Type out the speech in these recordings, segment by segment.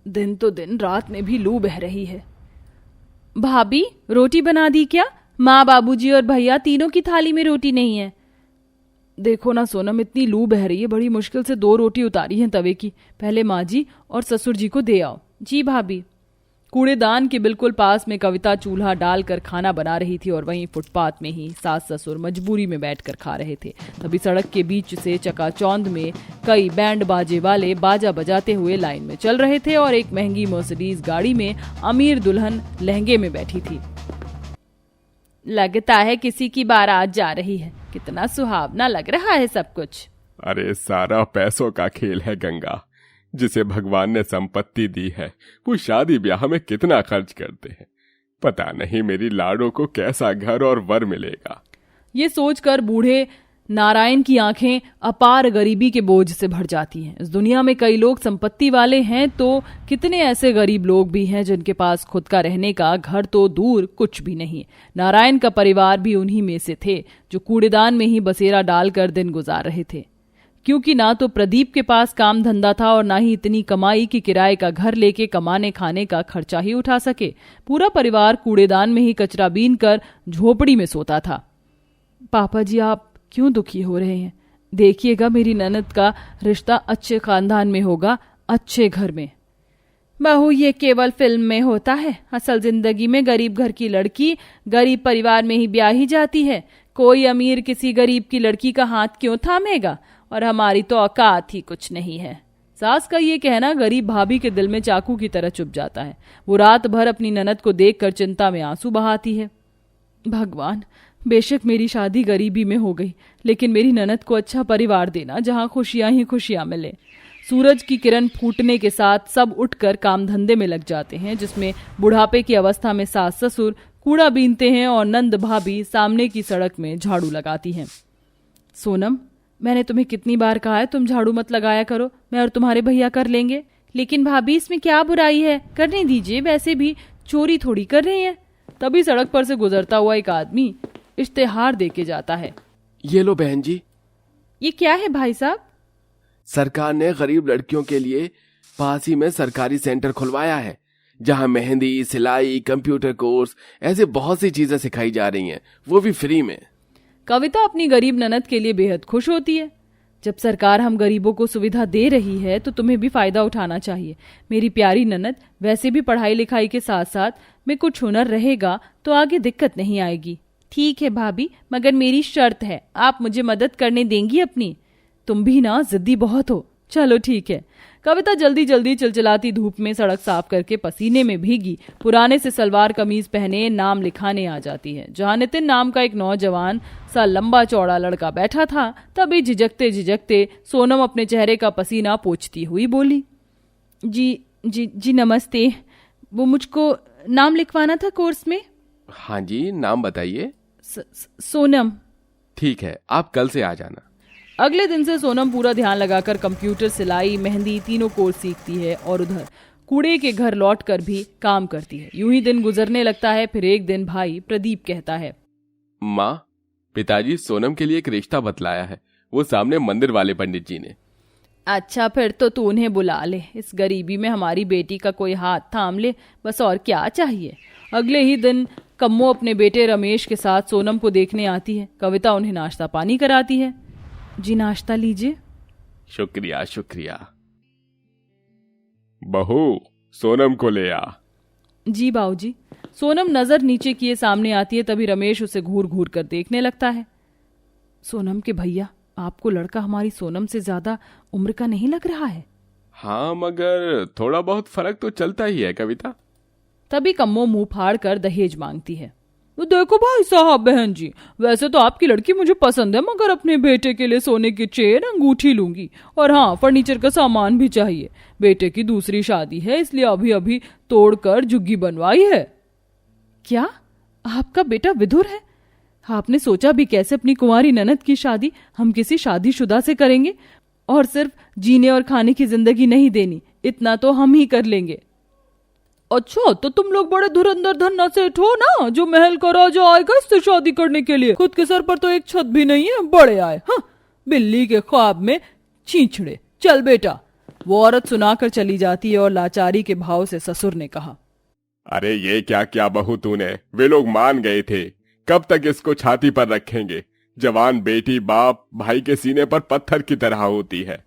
दिन तो दिन रात में भी लू बह रही है। भाभी रोटी बना दी क्या? माँ, बाबूजी और भैया तीनों की थाली में रोटी नहीं है। देखो ना सोनम, इतनी लू बह रही है, बड़ी मुश्किल से 2 रोटी उतारी हैं तवे की। पहले माँ जी और ससुर जी को दे आओ। जी भाभी। कूड़ेदान के बिल्कुल पास में कविता चूल्हा डालकर खाना बना रही थी और वहीं फुटपाथ में ही सास ससुर मजबूरी में बैठकर खा रहे थे। तभी सड़क के बीच से चकाचौंध में कई बैंड बाजे वाले बाजा बजाते हुए लाइन में चल रहे थे और एक महंगी मर्सिडीज गाड़ी में अमीर दुल्हन लहंगे में बैठी थी। लगता है किसी की बारात जा रही है। कितना सुहावना लग रहा है सब कुछ। अरे सारा पैसों का खेल है गंगा। जिसे भगवान ने संपत्ति दी है वो शादी ब्याह में कितना खर्च करते हैं। पता नहीं मेरी लाडो को कैसा घर और वर मिलेगा। ये सोचकर बूढ़े नारायण की आंखें अपार गरीबी के बोझ से भर जाती हैं। इस दुनिया में कई लोग संपत्ति वाले हैं तो कितने ऐसे गरीब लोग भी हैं जिनके पास खुद का रहने का घर तो दूर कुछ भी नहीं। नारायण का परिवार भी उन्हीं में से थे जो कूड़ेदान में ही बसेरा डालकर दिन गुजार रहे थे, क्योंकि ना तो प्रदीप के पास काम धंधा था और ना ही इतनी कमाई कि किराए का घर लेके कमाने खाने का खर्चा ही उठा सके। पूरा परिवार कूड़ेदान में ही कचरा बीन कर झोपड़ी में सोता था। पापा जी, आप क्यों दुखी हो रहे हैं? देखिएगा मेरी ननद का रिश्ता अच्छे खानदान में होगा, अच्छे घर में। बहू, ये केवल फिल्म में होता है। असल जिंदगी में गरीब घर की लड़की गरीब परिवार में ही ब्याही जाती है। कोई अमीर किसी गरीब की लड़की का हाथ क्यों थामेगा? और हमारी तो औकात ही कुछ नहीं है। सास का ये कहना गरीब भाभी के दिल में चाकू की तरह चुभ जाता है। वो रात भर अपनी ननद को देखकर चिंता में आंसू बहाती है। भगवान, बेशक मेरी शादी गरीबी में हो गई, लेकिन मेरी ननद को अच्छा परिवार देना जहां खुशियां ही खुशियां मिले। सूरज की किरण फूटने के साथ सब उठकर काम धंधे में लग जाते हैं, जिसमें बुढ़ापे की अवस्था में सास ससुर कूड़ा बीनते हैं और नंद भाभी सामने की सड़क में झाड़ू लगाती हैं। सोनम, मैंने तुम्हें कितनी बार कहा है तुम झाड़ू मत लगाया करो, मैं और तुम्हारे भैया कर लेंगे। लेकिन भाभी, इसमें क्या बुराई है? करने दीजिए, वैसे भी चोरी थोड़ी कर रही हैं। तभी सड़क पर से गुजरता हुआ एक आदमी इश्तेहार देके जाता है। ये लो बहन जी। ये क्या है भाई साहब? सरकार ने गरीब लड़कियों के लिए पास ही में सरकारी सेंटर खुलवाया है, जहां मेहंदी, सिलाई, कंप्यूटर कोर्स, ऐसे बहुत सी चीजें सिखाई जा रही हैं, वो भी फ्री में। कविता अपनी गरीब ननद के लिए बेहद खुश होती है। जब सरकार हम गरीबों को सुविधा दे रही है तो तुम्हें भी फायदा उठाना चाहिए। मेरी प्यारी ननद, वैसे भी पढ़ाई लिखाई के साथ साथ में कुछ हुनर रहेगा तो आगे दिक्कत नहीं आएगी। ठीक है भाभी, मगर मेरी शर्त है, आप मुझे मदद करने देंगी अपनी? तुम भी ना जिद्दी बहुत हो। चलो ठीक है। कविता जल्दी जल्दी चिलचिलाती धूप में सड़क साफ करके पसीने में भीगी पुराने से सलवार कमीज पहने नाम लिखाने आ जाती है, जहां नितिन नाम का एक नौजवान सा लंबा चौड़ा लड़का बैठा था। तभी झिझकते झिझकते सोनम अपने चेहरे का पसीना पोंछती हुई बोली, जी जी जी नमस्ते। वो मुझको नाम लिखवाना था कोर्स में। हाँ जी, नाम बताइए। सोनम। ठीक है, आप कल से आ जाना। अगले दिन से सोनम पूरा ध्यान लगाकर कंप्यूटर, सिलाई, मेहंदी तीनों कोर्स सीखती है और उधर कूड़े के घर लौटकर भी काम करती है। यूं ही दिन गुजरने लगता है। फिर एक दिन भाई प्रदीप कहता है, माँ, पिताजी सोनम के लिए एक रिश्ता बतलाया है, वो सामने मंदिर वाले पंडित जी ने। अच्छा, फिर तो तू उन्हें बुला ले। इस गरीबी में हमारी बेटी का कोई हाथ थाम ले, बस और क्या चाहिए। अगले ही दिन कम्मो अपने बेटे रमेश के साथ सोनम को देखने आती है। कविता उन्हें नाश्ता पानी कराती है। जी नाश्ता लीजिए। शुक्रिया शुक्रिया। बहू, सोनम को ले आ। जी बाऊजी। सोनम नजर नीचे किए सामने आती है। तभी रमेश उसे घूर घूर कर देखने लगता है। सोनम के भैया, आपको लड़का हमारी सोनम से ज्यादा उम्र का नहीं लग रहा है? हाँ, मगर थोड़ा बहुत फर्क तो चलता ही है कविता। तभी कम्मो मुंह फाड़ कर दहेज मांगती है। तो देखो भाई साहब, बहन जी, वैसे तो आपकी लड़की मुझे पसंद है, मगर अपने बेटे के लिए सोने की चेन, अंगूठी लूंगी और हाँ, फर्नीचर का सामान भी चाहिए। बेटे की दूसरी शादी है, इसलिए अभी अभी तोड़कर झुग्गी बनवाई है। क्या आपका बेटा विधुर है? आपने सोचा भी कैसे अपनी कुंवारी ननद की शादी हम किसी शादीशुदा से करेंगे? और सिर्फ जीने और खाने की जिंदगी नहीं देनी, इतना तो हम ही कर लेंगे। अच्छा, तो तुम लोग बड़े धुरंधर धन्ना सेठ हो ना, जो महल का राजा आएगा इससे शादी करने के लिए। खुद के सर पर तो एक छत भी नहीं है, बड़े आए। हाँ, बिल्ली के ख्वाब में छींछड़े। चल बेटा, वो औरत सुनाकर चली जाती है और लाचारी के भाव से ससुर ने कहा, अरे ये क्या क्या बहू तूने, वे लोग मान गए थे, कब तक इसको छाती पर रखेंगे। जवान बेटी बाप भाई के सीने पर पत्थर की तरह होती है।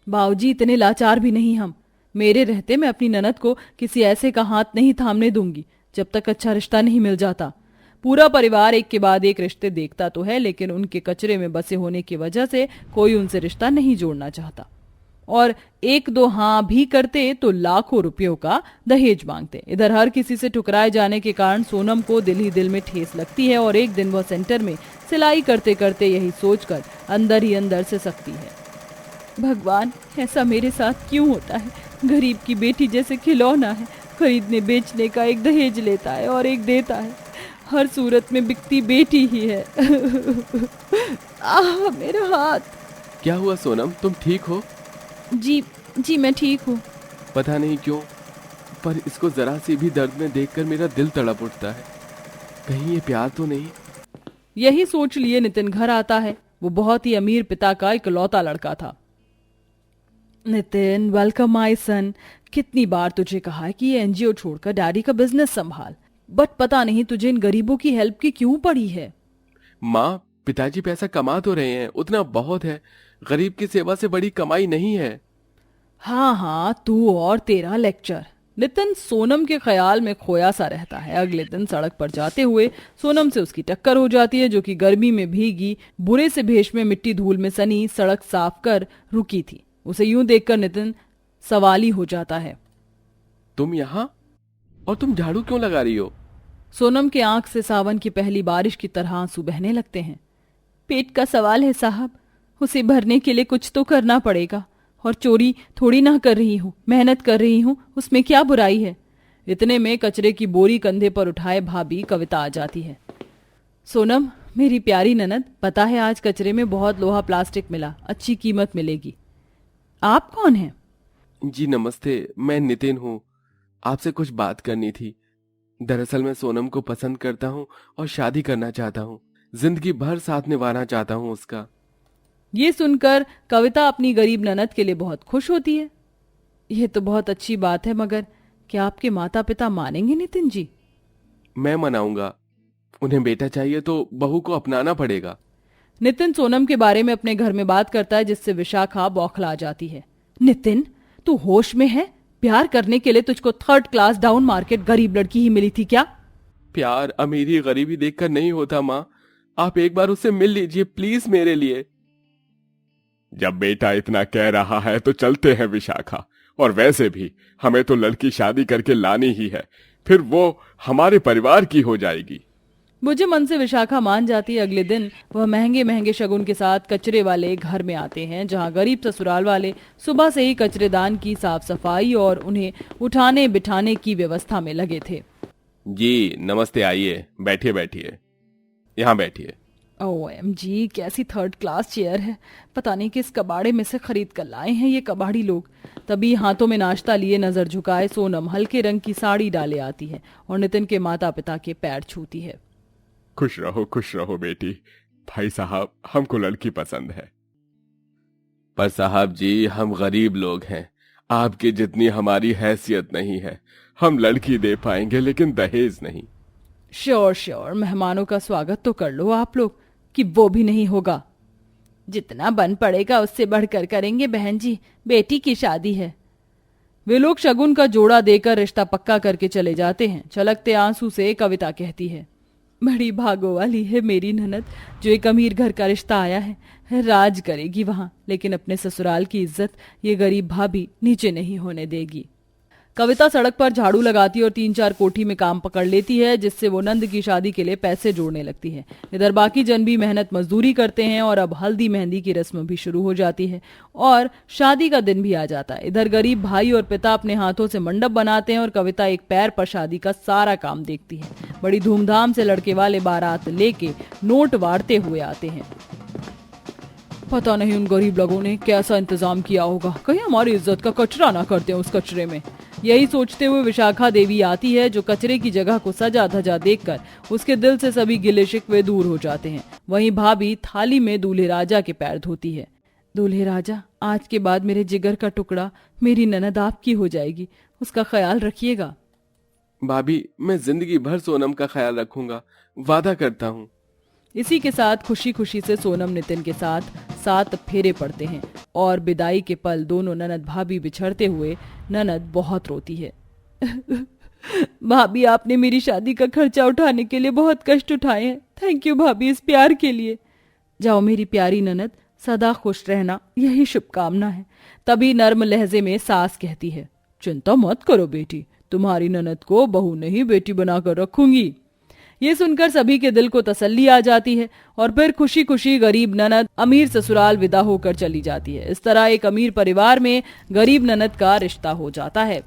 बाबूजी इतने लाचार भी नहीं हम। मेरे रहते मैं अपनी ननद को किसी ऐसे का हाथ नहीं थामने दूंगी जब तक अच्छा रिश्ता नहीं मिल जाता। पूरा परिवार एक के बाद एक रिश्ते देखता तो है, लेकिन उनके कचरे में बसे होने की वजह से कोई उनसे रिश्ता नहीं जोड़ना चाहता, और एक दो हाँ भी करते तो लाखों रुपयों का दहेज मांगते। इधर हर किसी से ठुकराए जाने के कारण सोनम को दिल ही दिल में ठेस लगती है और एक दिन वह सेंटर में सिलाई करते करते यही सोचकर अंदर ही अंदर से सकती है, भगवान ऐसा मेरे साथ क्यों होता है। गरीब की बेटी जैसे खिलौना है, खरीदने बेचने का एक दहेज लेता है और एक देता है, हर सूरत में बिकती बेटी ही है। आह मेरा हाथ। क्या हुआ सोनम, तुम ठीक हो? जी मैं ठीक हूँ। पता नहीं क्यों, पर इसको जरा सी भी दर्द में देखकर मेरा दिल तड़प उठता है। कहीं ये प्यार तो नहीं? यही सोच लिए नितिन घर आता है। वो बहुत ही अमीर पिता का इकलौता लड़का था। Nitin, welcome my son. कितनी बार तुझे कहा है कि ये एनजीओ छोड़कर डैडी का बिजनेस संभाल, बट पता नहीं तुझे इन गरीबों की हेल्प की क्यों पड़ी है। माँ, पिताजी पैसा कमा तो रहे हैं, उतना बहुत है। गरीब की सेवा से बड़ी कमाई नहीं है। हाँ तू और तेरा लेक्चर। नितिन सोनम के ख्याल में खोया सा रहता है। अगले दिन सड़क पर जाते हुए सोनम से उसकी टक्कर हो जाती है, जो कि गर्मी में भीगी बुरे से भेष में मिट्टी धूल में सनी सड़क साफ कर रुकी थी। उसे यूं देखकर नितिन सवाली हो जाता है। तुम यहाँ? और तुम झाड़ू क्यों लगा रही हो? सोनम के आंख से सावन की पहली बारिश की तरह आंसू बहने लगते हैं। पेट का सवाल है साहब, उसे भरने के लिए कुछ तो करना पड़ेगा, और चोरी थोड़ी ना कर रही हूँ, मेहनत कर रही हूँ, उसमें क्या बुराई है। इतने में कचरे की बोरी कंधे पर उठाए भाभी कविता आ जाती है। सोनम मेरी प्यारी ननद, पता है आज कचरे में बहुत लोहा प्लास्टिक मिला, अच्छी कीमत मिलेगी। आप कौन हैं? जी नमस्ते, मैं नितिन हूँ। आपसे कुछ बात करनी थी। दरअसल मैं सोनम को पसंद करता हूँ और शादी करना चाहता हूँ। जिंदगी भर साथ निभाना चाहता हूँ उसका। ये सुनकर कविता अपनी गरीब ननद के लिए बहुत खुश होती है। यह तो बहुत अच्छी बात है, मगर क्या आपके माता पिता मानेंगे नितिन जी? मैं मनाऊंगा। उन्हें बेटा चाहिए तो बहू को अपनाना पड़ेगा। नितिन सोनम के बारे में अपने घर में बात करता है, जिससे विशाखा बौखला जाती है। नितिन, तू होश में है? प्यार करने के लिए तुझको 3rd क्लास डाउन मार्केट गरीब लड़की ही मिली थी क्या? प्यार अमीरी गरीबी देखकर नहीं होता माँ। आप एक बार उससे मिल लीजिए प्लीज मेरे लिए। जब बेटा इतना कह रहा है तो चलते हैं विशाखा। और वैसे भी हमें तो लड़की शादी करके लानी ही है, फिर वो हमारे परिवार की हो जाएगी। मुझे मन से विशाखा मान जाती है। अगले दिन वह महंगे महंगे शगुन के साथ कचरे वाले घर में आते हैं, जहां गरीब ससुराल वाले सुबह से ही कचरेदान की साफ सफाई और उन्हें उठाने बिठाने की व्यवस्था में लगे थे। जी नमस्ते, आइए बैठिए बैठिए, यहाँ बैठिए। OMG, कैसी 3rd क्लास चेयर है। पता नहीं किस कबाड़े में से खरीद कर लाए हैं ये कबाड़ी लोग। तभी हाथों में नाश्ता लिए नजर झुकाए सोनम हल्के रंग की साड़ी डाले आती है और नितिन के माता पिता के पैर छूती है। खुश रहो बेटी। भाई साहब, हमको लड़की पसंद है। पर साहब जी, हम गरीब लोग हैं, आपकी जितनी हमारी हैसियत नहीं है। हम लड़की दे पाएंगे लेकिन दहेज नहीं। श्योर, मेहमानों का स्वागत तो कर लो आप लोग, कि वो भी नहीं होगा। जितना बन पड़ेगा उससे बढ़कर करेंगे बहन जी, बेटी की शादी है। वे लोग शगुन का जोड़ा देकर रिश्ता पक्का करके चले जाते हैं। छलकते आंसू से कविता कहती है, बड़ी भागो वाली है मेरी ननद, जो एक अमीर घर का रिश्ता आया है। राज करेगी वहां, लेकिन अपने ससुराल की इज्जत ये गरीब भाभी नीचे नहीं होने देगी। कविता सड़क पर झाड़ू लगाती और 3-4 कोठी में काम पकड़ लेती है, जिससे वो नंद की शादी के लिए पैसे जोड़ने लगती है। इधर बाकी जन भी मेहनत मजदूरी करते हैं और अब हल्दी मेहंदी की रस्म भी शुरू हो जाती है और शादी का दिन भी आ जाता है। इधर गरीब भाई और पिता अपने हाथों से मंडप बनाते हैं और कविता एक पैर पर शादी का सारा काम देखती है। बड़ी धूमधाम से लड़के वाले बारात लेके नोट वारते हुए आते हैं। पता नहीं उन गरीब लोगों ने कैसा इंतजाम किया होगा, कहीं हमारी इज्जत का कचरा ना करते हैं उस कचरे में। यही सोचते हुए विशाखा देवी आती है, जो कचरे की जगह को सजा धजा देखकर उसके दिल से सभी गिले शिकवे दूर हो जाते हैं। वहीं भाभी थाली में दूल्हे राजा के पैर धोती है। दूल्हे राजा, आज के बाद मेरे जिगर का टुकड़ा मेरी ननद आपकी हो जाएगी, उसका ख्याल रखिएगा। भाभी, मैं जिंदगी भर सोनम का ख्याल रखूंगा, वादा करता हूँ। इसी के साथ खुशी खुशी से सोनम नितिन के साथ 7 फेरे पड़ते हैं और विदाई के पल दोनों ननद भाभी बिछड़ते हुए ननद बहुत रोती है। भाभी, आपने मेरी शादी का खर्चा उठाने के लिए बहुत कष्ट उठाए हैं। थैंक यू भाभी, इस प्यार के लिए। जाओ मेरी प्यारी ननद, सदा खुश रहना, यही शुभकामना है। तभी नर्म लहजे में सास कहती है, चिंता मत करो बेटी, तुम्हारी ननद को बहू नहीं बेटी बनाकर रखूंगी। ये सुनकर सभी के दिल को तसल्ली आ जाती है और फिर खुशी खुशी गरीब ननद अमीर ससुराल विदा होकर चली जाती है। इस तरह एक अमीर परिवार में गरीब ननद का रिश्ता हो जाता है।